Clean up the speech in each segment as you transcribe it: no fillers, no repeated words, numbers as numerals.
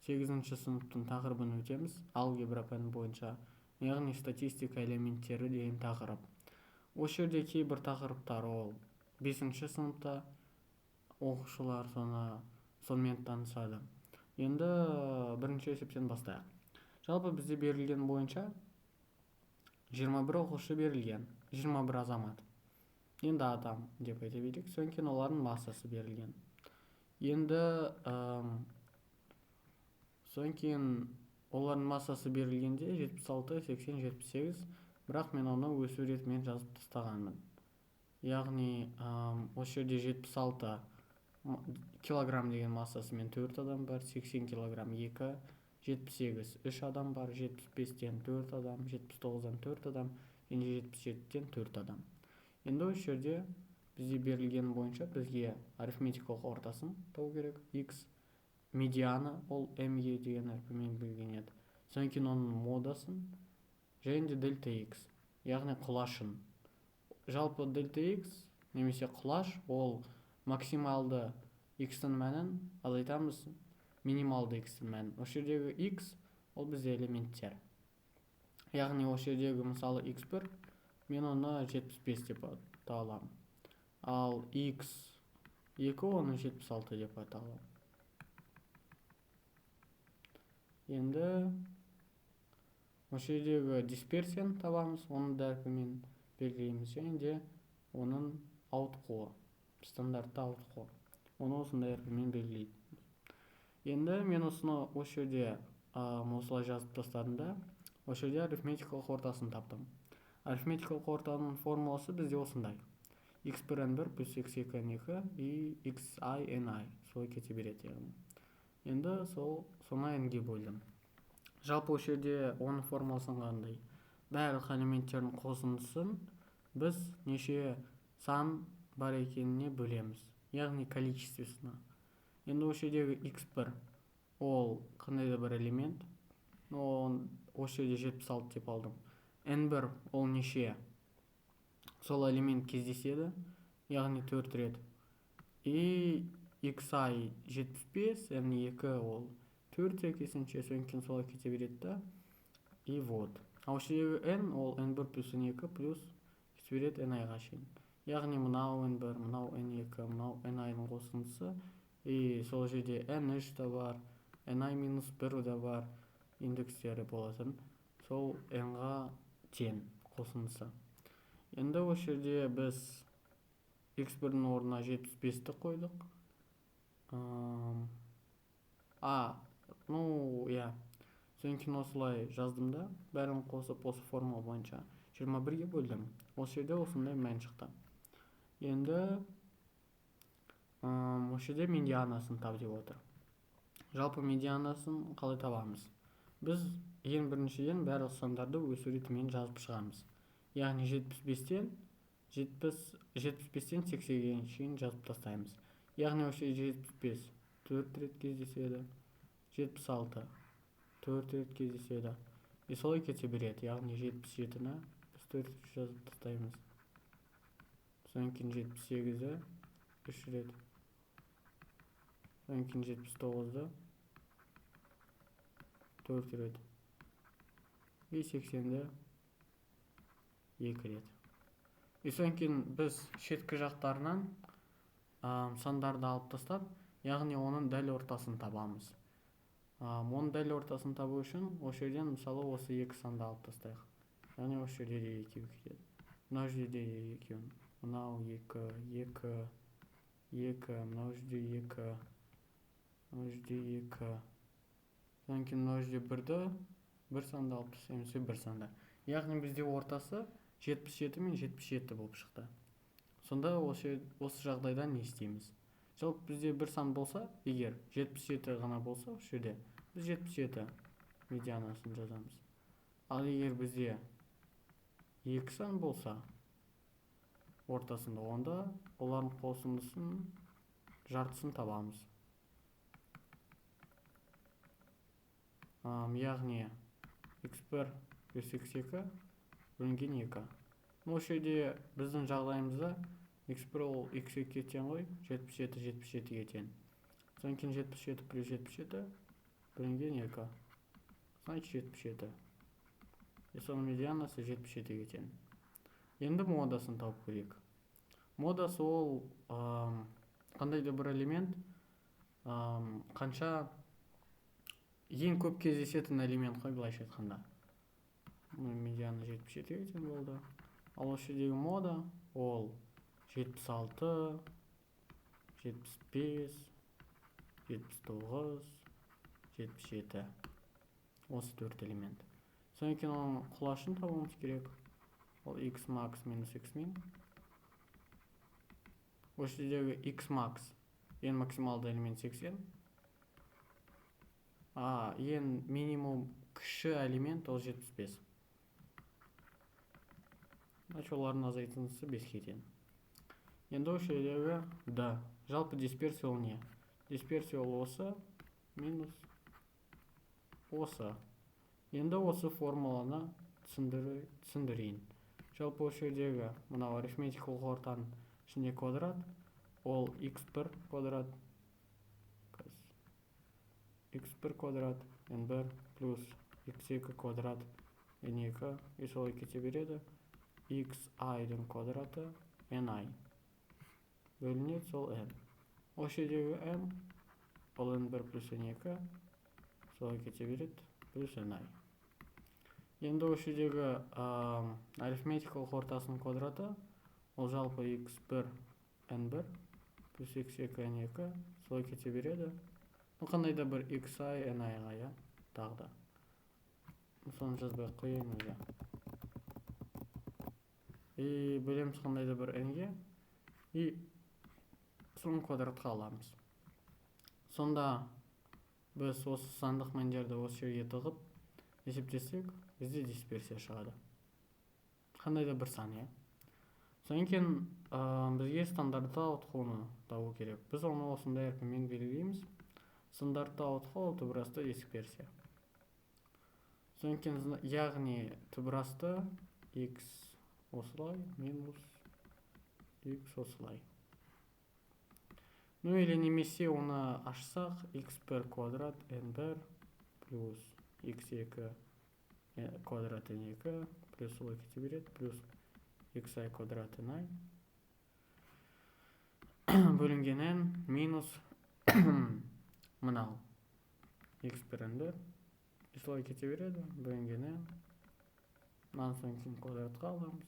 8 сыныптың тақырыбын өтеміз. Алгебра пәні бойынша, яғни статистика элементтері деген тақырып. Осы жерде кейбір тақырыптар ол 5 сыныпта оқушылар сонымен танысады. Енді бірінші есептен бастайық. Жалпы бізде берілген бойынша 21 оқушы берілген, 21 азамат. Енді адам деп айта берейік, содан кейін олардың массасы берілген. Енді содан кейін олардың массасы берілгенде 76, 80, 78, бірақ мен оны өсу ретімен жазып тастағанмын. Яғни осы жерде 76 килограмм деген массасымен 4 адам бар, 80 килограмм 2, 78 3 адам бар, 75-тен 4 адам, 79-дан 4 адам, және 77-тен 4 адам. Енді осы жерде бізде берілген бойынша бізге арифметикалық ортасын табу керек. X медианы ол ме деген әрпімен берілген еді. Содан кейін оның модасын және де дельта X, яғни құлашын. Жалпы дельта X немесе құлаш ол максималды X-тің мәнін азайтамыз минималды X-тің мәнін. Осы жердегі X ол бізде элементтер. Яғни осы жердегі мысалы X1 мен оны 75 деп аталамын. Ал X2 оны 76 деп аталамын. Енді осы жердегі дисперсияны табамыз, оны да әрпімен белгілейміз, және де оның ауытқуы, стандартты ауытқуы. Оны осындай әрпімен белгілейді. Енді мен осыны осы жерде осылай жазып тастадым да, осы жерде арифметикалық ортасын таптым. Арифметикалық ортаның формуласы бізде осындай. x1n1 плюс x2n2 и xi солай кете береді. Енді соны n-ге бөлдім. Жалпы осы жерде оның формуласын қандай? Барлық элементтердің қосындысын біз неше сан бар екеніне бөлеміз, яғни количествесіне. Енді осы жердегі x1 ол қандай да бір элемент, осы жерде 76 деп алдым. n1 ол неше? Сол элемент кездеседі, яғни 4 рет. И xi 75, n2 ол 4 сәйкесінше, содан кейін солай кете береді да. И вот. Осы жердегі n ол n1 плюс n2 плюс кете береді ni-ға шейін. Яғни мынау n1, мынау n2, мынау ni-ның қосындысы. И сол жерде n3 да бар, ni-1 да бар индекстері болатын. Сол n-ға тең қосындысы. Енді осы жерде біз x1-дің орнына 75-ті қойдық. Содан кейін осылай жаздым да, бәрін қосып осы формула бойынша 21-ге бөлдім. Осы жерде осындай мән шықты. Енді осы жерде медианасын тап деп отыр. Жалпы медианасын қалай табамыз? Біз ең біріншіден барлық сандарды өсу ретімен жазып шығамыз. Яғни 75-тен 80-ге шейін жазып тастаймыз. Яғни осы 75 4 рет кездеседі, 76 4 рет кездеседі. И солай кете береді. Яғни 77-ні біз 4 рет жазып тастаймыз. Содан кейін 78-ді 3 рет. Содан кейін 79-ді 4 рет. И 80-ді 2 рет. И содан кейін біз шеткі жақтарынан сандарды алып тастап, яғни оның дәл ортасын табамыз. Оның дәл ортасын табу үшін осы жерден мысалы осы 2 санды алып тастайық. Яғни осы жерде де 2 кетеді. Мынау жерде де 2, мынау 2, 2, 2, мынау жерде 2, мынау жерде 2. Содан кейін мынау жерде 1 санды алып тастаймыз, 1 санды. Яғни бізде ортасы 77 мен 77 болып шықты. Сонда осы жағдайда не істейміз? Жалпы бізде 1 сан болса, егер 77 ғана болса, осы жерде біз 77 медианасын жазамыз. Ал егер бізде 2 сан болса, ортасында, онда олардың қосындысын жартысын табамыз. Яғни x1 плюс x2 бөлінген 2. Осы жерде біздің жағдайымызда x1 ол x2-ге тең ғой, 77 77-ге тең. Содан кейін 77 плюс 77 бөлінген 2. Значит 77. И соның медианасы 77-ге тең. Енді модасын тауып көрейік. Модасы ол қандайда бір элемент қанша ең көп кездесетін элемент қой, былайша айтқанда. Медиана 77-ге тең болды. Ал осы жердегі мода ол 76, 75, 79, 77. Осы 4 элемент. Содан кейін оның құлашын табуымыз керек. Ол x max минус x min. Осы жердегі x max ең максималды элемент 80. Ең минимум кіші элемент ол 75. Олардың азайтындысы 5-ке тең. Енді осы жердегі d. Жалпы дисперсия ол не? Дисперсия ол осы минус осы. Енді осы формуланы түсіндірейін. Жалпы осы жердегі мынау арифметикалық ортаның ішінде квадрат ол x1 квадрат x1 квадрат n1 плюс x2 квадрат n2 и солай кете береді. xi-дің квадраты ni бөлінеді сол n. Осы жердегі n ол n1 плюс n2 солай кете береді плюс ni. Енді осы жердегі арифметикалық ортасының квадраты ол жалпы x1 n1 плюс x2 n2 солай кете береді. Қандай да бір xi ni-ға тағда. Соны жазбай қойайын өзі. И бөлеміз қандай да бір n-ге и соны квадратқа аламыз. Сонда біз осы сандық мәндерді осы жерге тығып есептесек, бізде дисперсия шығады. Қандай да бір сан, Содан кейін бізге стандартты ауытқуын табу керек. Біз оны осындай әрпімен белгілейміз. Стандартты ауытқу ол түбірасты дисперсия. Содан кейін яғни түбірасты x осылай минус x осылай. Ну или немесе оны ашсақ x1 квадрат n1 плюс x2 квадрат n2 плюс солай кете береді плюс xi квадрат ni бөлінген n минус мынау x1 n1 и солай кете береді бөлінген n мынаны соң кейін квадратқа аламыз.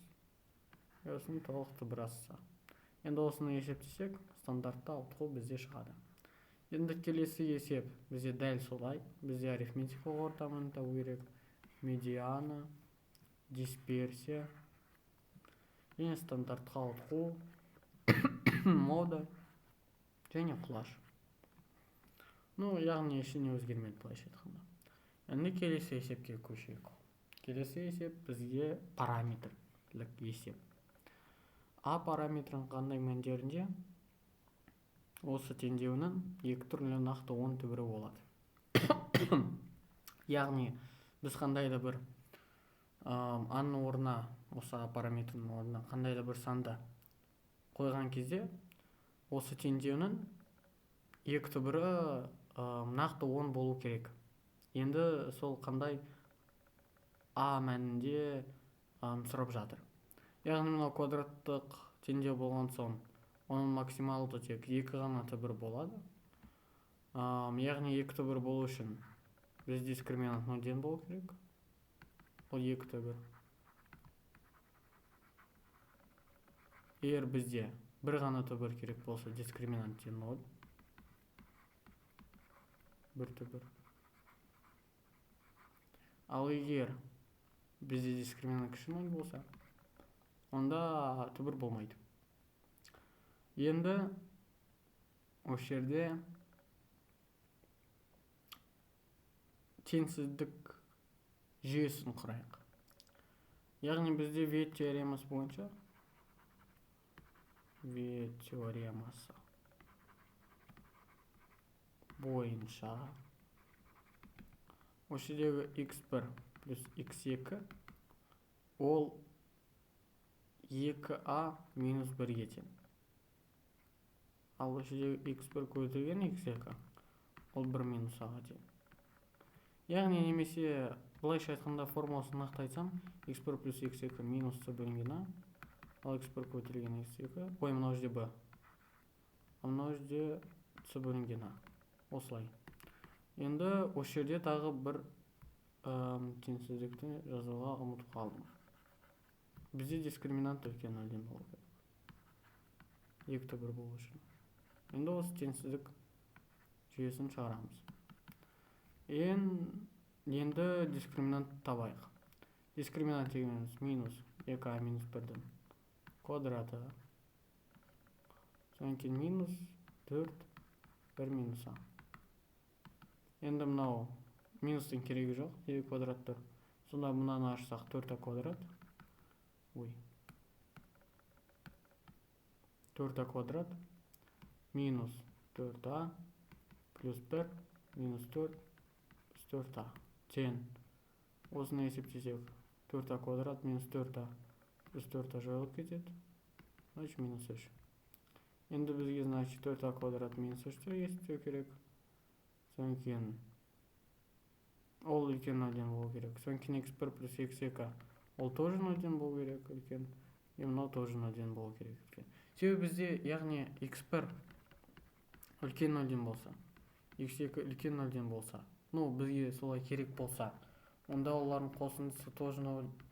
Осыны толық түбірасы. Енді осыны есептесек, стандартты ауытқу бізде шығады. Енді келесі есеп бізде дәл солай. Бізде арифметикалық ортамен табу керек. Медиана, дисперсия, және стандартқа ауытқу, мода және құлаш. Яғни ештеңе өзгермейді былайша айтқанда. Енді келесі есепке көшейік. Келесі есеп бізге параметрлік есеп. А параметрін қандай мәндерінде осы теңдеуінің екі түрлі нақты 10 түбірі болады. Яғни біз қандай да бір аның орнына, осы А параметрінің орнына қандай да бір санды қойған кезде осы теңдеуінің екі түбірі нақты 10 болу керек. Енді сол қандай А мәнінде сұрап жатыр. Яғни мынау квадраттық теңдеу болған соң, оның максималды тек 2 ғана түбір болады. Яғни 2 түбір болу үшін біз дискриминант 0 болу керек. Ол 2 түбір. Егер бізде бір ғана түбір керек болса, дискриминант 0. Бір түбір. Ал егер бізде дискриминант кіші 0 болса, онда түбір болмайды. Енді осы жерде теңсіздік жүйесін құрайық. Яғни бізде V теоремасы бойынша осы жердегі x1 плюс x2 ол 2a минус 1-ге тең. Ал осы жердегі x1 көзілген x2 ол 1 минус a-ға тең. яғни немесе былайша айтқанда формуласын нақты айтсам, x1 плюс x2 минус c бөлінген а, ал x1 көтерілген x2, ой, мынау жерде b, ал мынау жерде c бөлінген а. Осылай. Енді осы жерде тағы бір теңсіздікті жазуға ұмытып қалдым. Бізде дискриминант үлкен нөлден болу керек. 2-1 болу үшін. Енді осы теңсіздік жүйесін шығарамыз. Енді дискриминант табайық. Дискриминант дегеніміз минус 2а минус 1-дің квадраты. Содан кейін минус 4 1 минус а. Енді мынау минустың керегі жоқ, 2 квадрат тұр. Сонда мынаны ашсақ 4а квадрат. 4а квадрат минус 4а плюс 1 минус 4 плюс 4а тең. Осыны есептесек 4а квадрат минус 4а плюс 4а жойылып кетеді. Значит минус 3. Енді бізге значит 4а квадрат минус 3-ті есептеу керек. Содан кейін ол үлкен нөлден болу керек. Содан кейін x1 плюс x2 ол тоже нөлден болу керек үлкен. И мынау тоже нөлден болу керек үлкен. Себебі бізде яғни x1 үлкен нөлден болса, x2 үлкен нөлден болса, ну бізге солай керек болса, онда олардың қосындысы тоже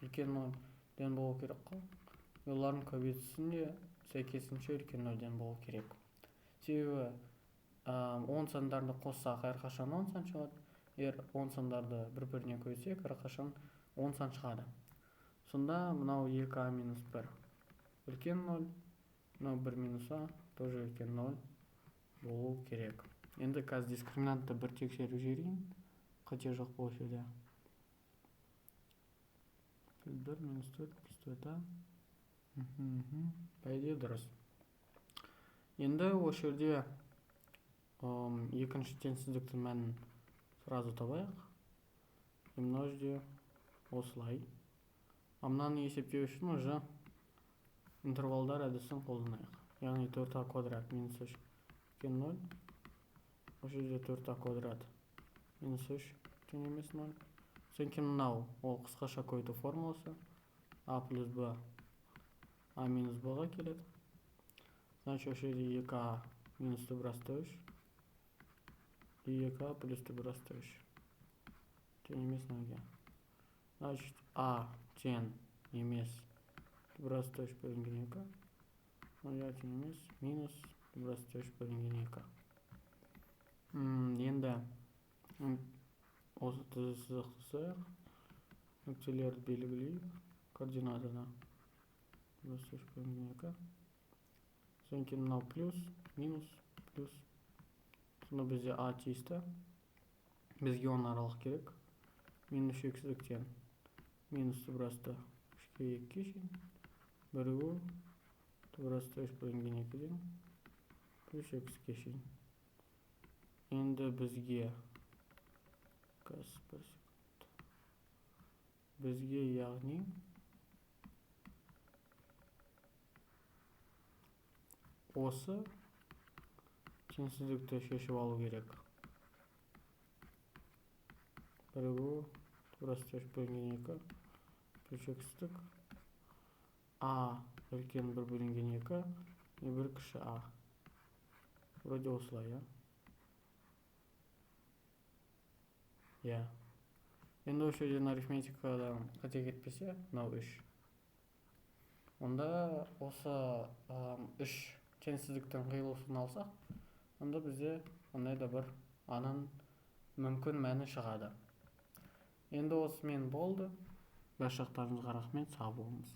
үлкен нөлден болу керек қой. Олардың көбейтісінде сәйкесінше үлкен нөлден болу керек. Себебі 10 сандарды қоссақ әрқашан 10 сан шығады. Егер 10 сандарды бір-біріне көбейтсек әрқашан 10 сан шығады. Сонда мынау 2а минус 1 үлкен 0, мынау 1 минус а тоже үлкен 0 болу керек. Енді қазір дискриминантты бір тексеріп жіберейін. Қате жоқ бұл жерде. 1 минус 4 плюс 4а. Пайде дұрыс. Енді осы жерде екінші теңсіздіктің мәнін сразу табайық. Мынау жерде осылай. Мынаны есептеу үшін уже интервалдар әдісін қолданайық. Яғни 4а квадрат минус 3 үлкен 0. Осы жерде 4а квадрат минус 3 тең емес 0. Содан кейін мынау ол қысқаша көбейту формуласы. А плюс б а минус б-ға келеді. Значит, осы жерде 2а минус түбірасты 3 и 2а плюс түбірасты 3 тең емес 0-ге. Значит, а тең емес түбірасты 3 бөлінген 2. 0-ға тең емес минус түбірасты 3 бөлінген 2. Енді осы сызықтысақ, нүктелерді белгілейік. Координатаны түбірасты 3 бөлінген 2. Содан кейін мынау плюс, минус, плюс. Сонда бізде а тиісті. Бізге оның аралық керек. Минус шексіздіктен минус түбірасты 3-ке 2-ге шейін. Бірігу түбірасты 3 бөлінген 2-ден плюс 2-ге шейін. Енді бізге яғни осы теңсіздікті шешіп алу керек. Бірігу түбірасты 3 бөлінген 2 плюс шексіздік. А үлкен 1 бөлінген 2 и 1 кіші а. Вроде осылай, я? Енді осы жерден арифметикадан қате кетпесе, мынау 3. Онда осы 3 теңсіздіктің қиылысын алсақ, онда бізде ондай да бір аның мүмкін мәні шығады. Енді осымен болды. Баршалықтарыңызға рахмет, сау болыңыз.